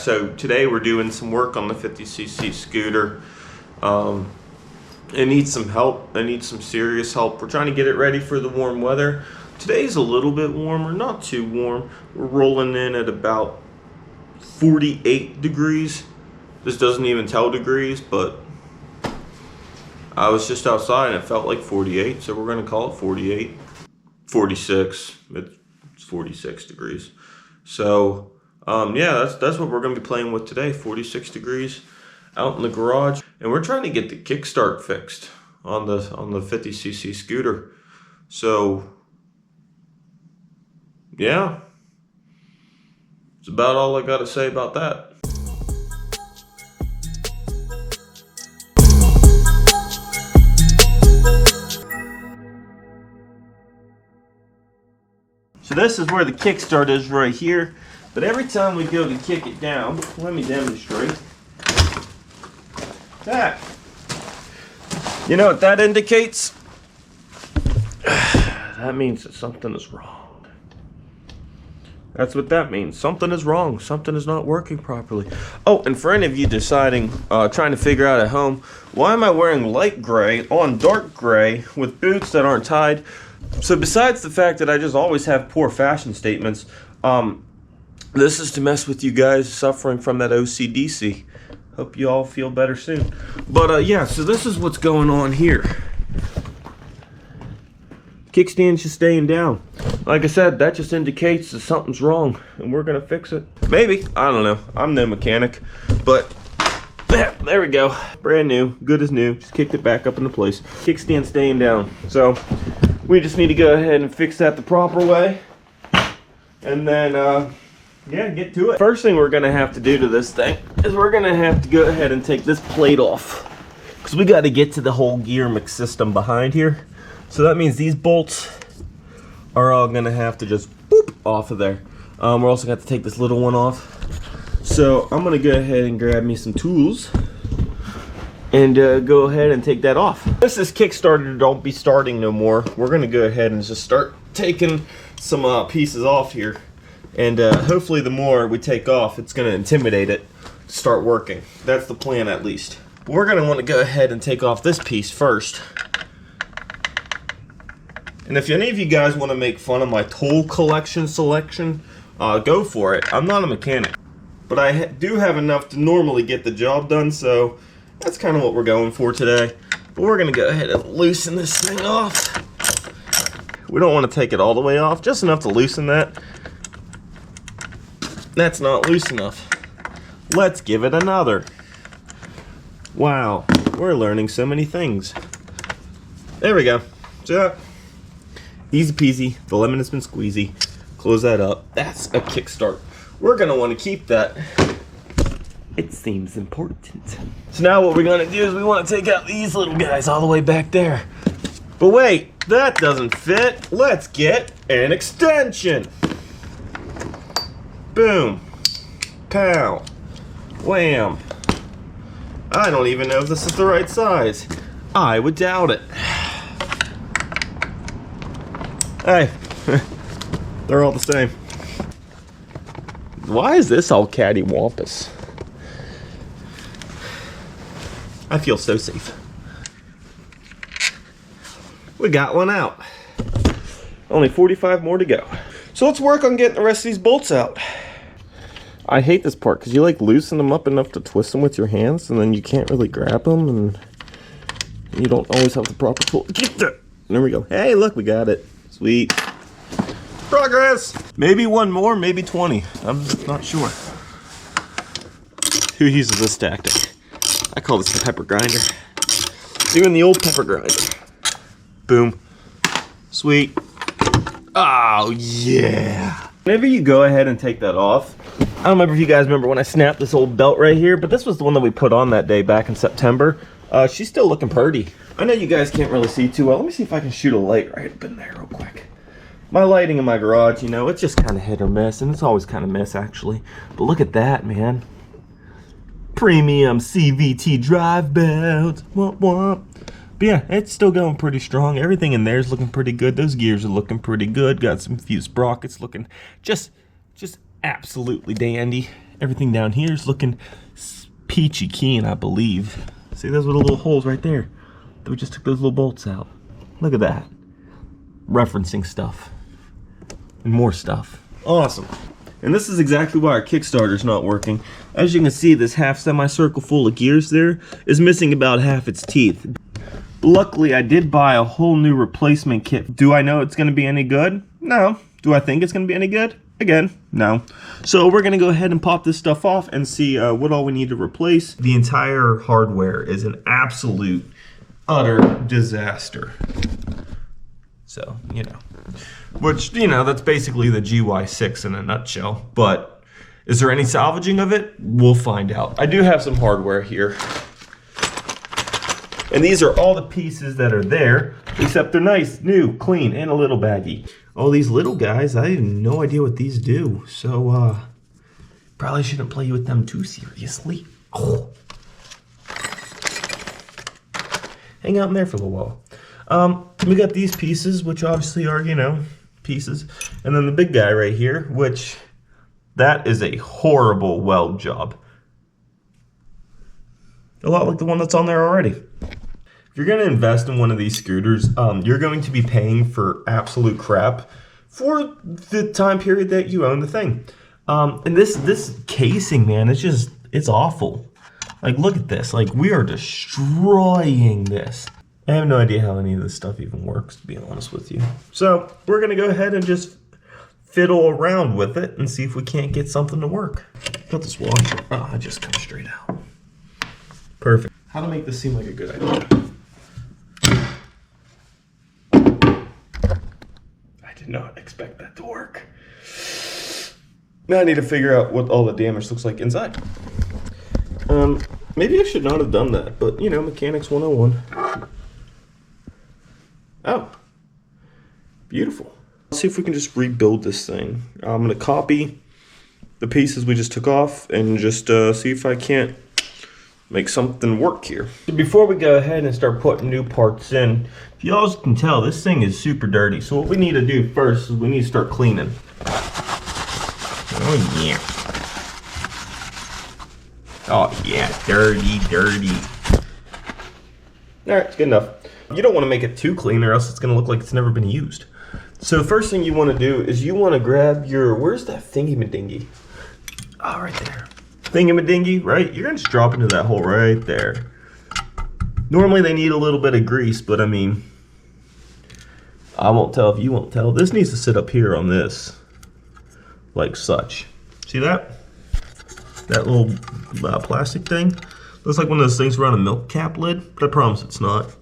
so today we're doing some work on the 50cc scooter. It needs some help. It needs some serious help. We're trying to get it ready for the warm weather. Today's a little bit warmer, not too warm. We're rolling in at about 48 degrees. This doesn't even tell degrees, but I was just outside and it felt like 48, so we're gonna call it 48. 46, it's 46 degrees. So yeah, that's what we're gonna be playing with today, 46 degrees out in the garage. And we're trying to get the Kickstart fixed on the 50cc scooter. So yeah, it's about all I gotta say about that. So this is where the Kickstart is right here, but every time we go to kick it down, let me demonstrate. That. You know what that indicates? That means that something is wrong. That's what that means. Something is wrong. Something is not working properly. Oh, and for any of you deciding, trying to figure out at home, why am I wearing light gray on dark gray with boots that aren't tied? So besides the fact that I just always have poor fashion statements, this is to mess with you guys suffering from that OCDC. Hope you all feel better soon. But yeah, so this is what's going on here. Kickstand's just staying down. Like I said, that just indicates that something's wrong, and we're gonna fix it. Maybe, I don't know. I'm no mechanic, but there we go. Brand new, good as new. Just kicked it back up into place. Kickstand staying down. So we just need to go ahead and fix that the proper way, and then yeah, get to it. First thing we're gonna have to do to this thing is we're gonna have to go ahead and take this plate off, because we got to get to the whole gear mix system behind here. So that means these bolts are all gonna have to just boop off of there. We're also gonna have to take this little one off. So I'm gonna go ahead and grab me some tools and go ahead and take that off. This is Kickstarter, don't be starting no more. We're gonna go ahead and just start taking some pieces off here. And hopefully the more we take off, it's gonna intimidate it to start working. That's the plan, at least. But we're gonna wanna go ahead and take off this piece first. And if any of you guys wanna make fun of my tool collection selection, go for it. I'm not a mechanic, but I do have enough to normally get the job done, so that's kind of what we're going for today. But we're gonna go ahead and loosen this thing off. We don't wanna take it all the way off, just enough to loosen that. That's not loose enough. Let's give it another. Wow, we're learning so many things. There we go. So, easy peasy, the lemon has been squeezy. Close that up. That's a Kickstart. We're gonna wanna keep that. It seems important. So now what we're gonna do is we wanna take out these little guys all the way back there. But wait, that doesn't fit. Let's get an extension. Boom, pow, wham. I don't even know if this is the right size. I would doubt it. Hey, they're all the same. Why is this all cattywampus? I feel so safe. We got one out. Only 45 more to go. So let's work on getting the rest of these bolts out. I hate this part because you like loosen them up enough to twist them with your hands, and then you can't really grab them, and you don't always have the proper tool. There we go. Hey, look, we got it. Sweet. Progress. Maybe one more, maybe 20. I'm not sure. Who uses this tactic? I call this the pepper grinder. Doing the old pepper grinder. Boom. Sweet. Oh, yeah. Whenever you go ahead and take that off, I don't remember if you guys remember when I snapped this old belt right here, but this was the one that we put on that day back in September. She's still looking pretty. I know you guys can't really see too well. Let me see if I can shoot a light right up in there real quick. My lighting in my garage, you know, it's just kind of hit or miss, and it's always kind of miss, actually. But look at that, man. Premium CVT drive belt. Womp womp. But yeah, it's still going pretty strong. Everything in there is looking pretty good. Those gears are looking pretty good. Got some fused sprockets looking just absolutely dandy. Everything down here is looking peachy keen, I believe. See, those were the little holes right there. We just took those little bolts out. Look at that. Referencing stuff. And more stuff. Awesome. And this is exactly why our Kickstarter's not working. As you can see, this half semicircle full of gears there is missing about half its teeth. Luckily, I did buy a whole new replacement kit. Do I know it's going to be any good? No. Do I think it's going to be any good? Again, no. So we're going to go ahead and pop this stuff off and see what all we need to replace. The entire hardware is an absolute, utter disaster. So, you know. Which, you know, that's basically the GY6 in a nutshell. But is there any salvaging of it? We'll find out. I do have some hardware here. And these are all the pieces that are there, except they're nice, new, clean, and a little baggy. All these little guys, I have no idea what these do. So, probably shouldn't play with them too seriously. Oh. Hang out in there for a little while. We got these pieces, which obviously are, you know, pieces. And then the big guy right here, which, that is a horrible weld job. A lot like the one that's on there already. If you're going to invest in one of these scooters, you're going to be paying for absolute crap for the time period that you own the thing. And this casing, man, it's awful. Like, look at this. Like, we are destroying this. I have no idea how any of this stuff even works, to be honest with you. So, we're going to go ahead and just fiddle around with it and see if we can't get something to work. Put this washer. Oh, it just comes straight out. Perfect. How to make this seem like a good idea. I did not expect that to work. Now I need to figure out what all the damage looks like inside. Maybe I should not have done that, but you know, mechanics 101. Oh, beautiful. Let's see if we can just rebuild this thing. I'm gonna copy the pieces we just took off and just see if I can't make something work here. Before we go ahead and start putting new parts in, if y'all can tell, this thing is super dirty. So what we need to do first is we need to start cleaning. Oh yeah. Oh yeah, dirty, dirty. All right, it's good enough. You don't want to make it too clean or else it's gonna look like it's never been used. So the first thing you want to do is you want to grab your, where's that thingy-madingy? Oh, right there. Thingy-madingy, right? You're gonna just drop into that hole right there. Normally they need a little bit of grease, but I mean, I won't tell if you won't tell. This needs to sit up here on this, like such. See that? That little plastic thing? Looks like one of those things around a milk cap lid, but I promise it's not.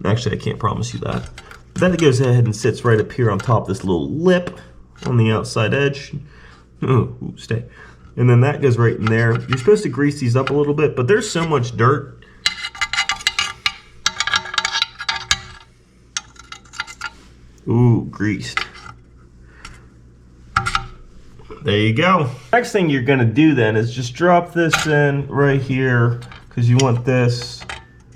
Actually, I can't promise you that. Then it goes ahead and sits right up here on top of this little lip on the outside edge. Ooh, stay. And then that goes right in there. You're supposed to grease these up a little bit, but there's so much dirt. Ooh, greased. There you go. Next thing you're gonna do then is just drop this in right here because you want this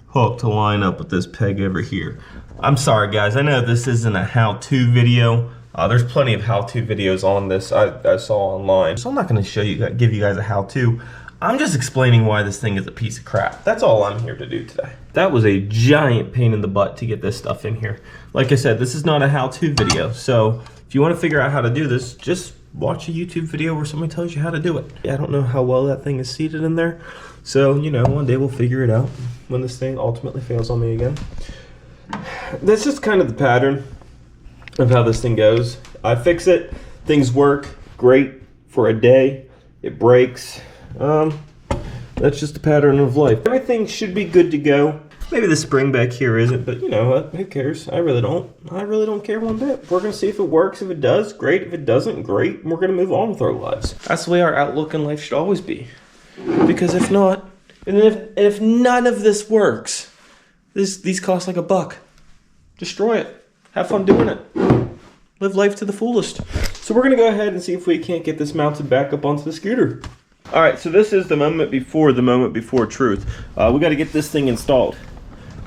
hook to line up with this peg over here. I'm sorry guys, I know this isn't a how-to video. There's plenty of how-to videos on this I saw online. So I'm not gonna give you guys a how-to. I'm just explaining why this thing is a piece of crap. That's all I'm here to do today. That was a giant pain in the butt to get this stuff in here. Like I said, this is not a how-to video. So if you wanna figure out how to do this, just watch a YouTube video where somebody tells you how to do it. I don't know how well that thing is seated in there. So, you know, one day we'll figure it out when this thing ultimately fails on me again. That's just kind of the pattern of how this thing goes. I fix it, things work great for a day, it breaks. That's just the pattern of life. Everything should be good to go. Maybe the spring back here isn't, but you know what, who cares? I really don't care one bit. We're gonna see if it works. If it does, great. If it doesn't, great. We're gonna move on with our lives. That's the way our outlook in life should always be. Because if not, and if none of this works, these cost like $1. Destroy it. Have fun doing it. Live life to the fullest. So we're gonna go ahead and see if we can't get this mounted back up onto the scooter. All right, so this is the moment before truth. We gotta get this thing installed.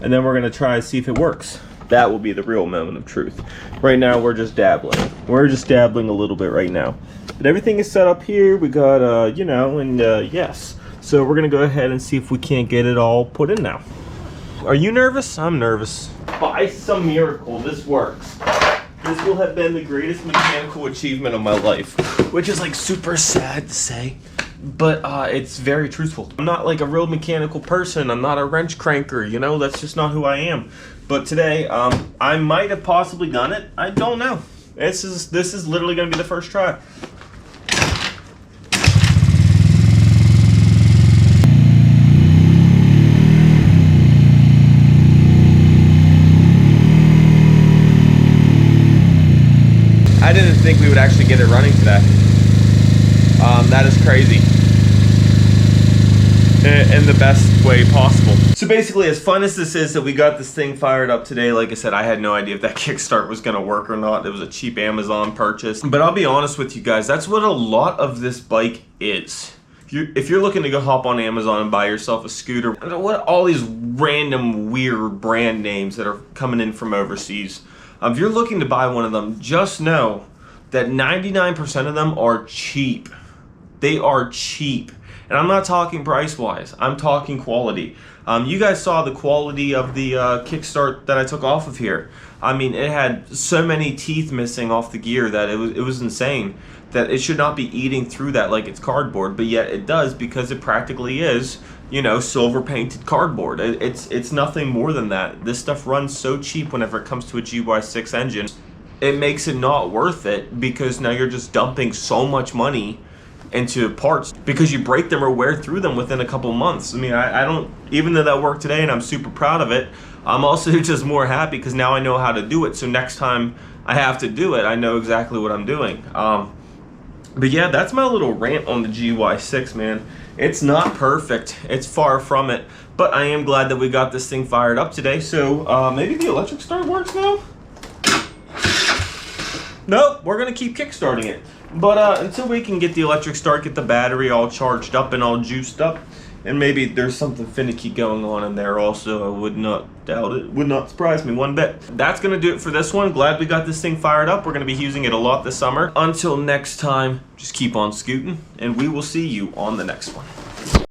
And then we're gonna try to see if it works. That will be the real moment of truth. Right now, we're just dabbling. We're just dabbling a little bit right now. But everything is set up here. We got, you know, and yes. So we're gonna go ahead and see if we can't get it all put in now. Are you nervous? I'm nervous. By some miracle, this works. This will have been the greatest mechanical achievement of my life, which is like super sad to say, but it's very truthful. I'm not like a real mechanical person. I'm not a wrench cranker, you know, that's just not who I am. But today, I might have possibly done it. I don't know. This is literally gonna be the first try. I didn't think we would actually get it running today. That is crazy. In the best way possible. So basically, as fun as this is that we got this thing fired up today, like I said, I had no idea if that Kickstart was gonna work or not. It was a cheap Amazon purchase. But I'll be honest with you guys, that's what a lot of this bike is. If you're looking to go hop on Amazon and buy yourself a scooter, what all these random weird brand names that are coming in from overseas. If you're looking to buy one of them, just know that 99% of them are cheap. They are cheap. And I'm not talking price-wise. I'm talking quality. You guys saw the quality of the Kickstart that I took off of here. I mean, it had so many teeth missing off the gear that it was insane. That it should not be eating through that like it's cardboard, but yet it does because it practically is, you know, silver painted cardboard. It's nothing more than that. This stuff runs so cheap whenever it comes to a GY6 engine. It makes it not worth it because now you're just dumping so much money into parts because you break them or wear through them within a couple months. I mean, I don't, even though that worked today and I'm super proud of it, I'm also just more happy because now I know how to do it. So next time I have to do it, I know exactly what I'm doing. But yeah, that's my little rant on the GY6, man. It's not perfect. It's far from it. But I am glad that we got this thing fired up today. So maybe the electric start works now? Nope, we're going to keep kickstarting it. But until we can get the electric start, get the battery all charged up and all juiced up, and maybe there's something finicky going on in there also, I would not doubt it. Would not surprise me one bit. That's going to do it for this one. Glad we got this thing fired up. We're going to be using it a lot this summer. Until next time, just keep on scooting, and we will see you on the next one.